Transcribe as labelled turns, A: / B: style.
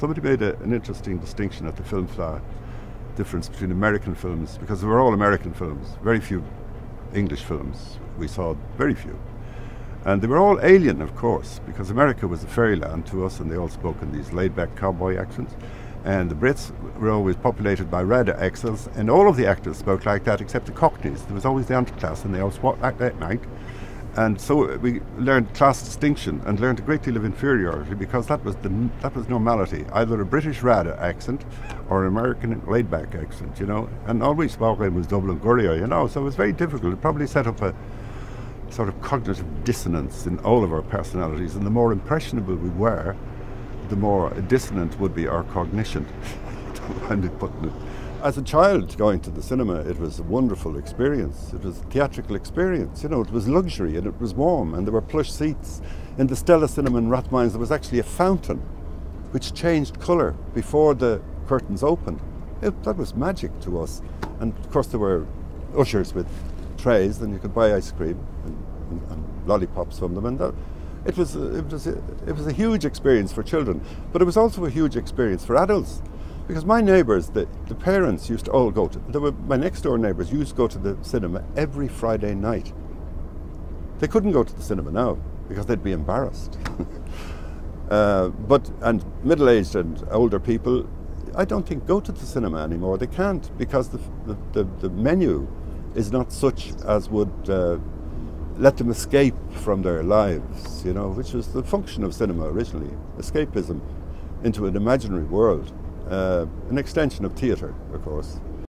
A: Somebody made an interesting distinction at the film flat, difference between American films, because they were all American films, very few English films. We saw very few. And they were all alien, of course, because America was a fairyland to us, and they all spoke in these laid-back cowboy accents. And the Brits were always populated by red accents, and all of the actors spoke like that except the Cockneys. There was always the underclass, and they all spoke like that, night. And so we learned class distinction and learned a great deal of inferiority, because that was normality, either a British rada accent or an American laid-back accent, you know. And all we spoke in was Dublin Gurria, you know, so it was very difficult. It probably set up a sort of cognitive dissonance in all of our personalities, and the more impressionable we were, the more dissonant would be our cognition. I'm putting it. As a child going to the cinema, it was a wonderful experience. It was a theatrical experience, you know, it was luxury and it was warm, and there were plush seats. In the Stella Cinema in Rathmines there was actually a fountain which changed colour before the curtains opened. That was magic to us. And of course there were ushers with trays, and you could buy ice cream and lollipops from them, and it was a huge experience for children, but it was also a huge experience for adults. Because my neighbours, the parents used to all go to, my next door neighbours used to go to the cinema every Friday night. They couldn't go to the cinema now because they'd be embarrassed. And middle-aged and older people, I don't think go to the cinema anymore. They can't, because the menu is not such as would let them escape from their lives, you know, which was the function of cinema originally, escapism into an imaginary world. An extension of theatre, of course.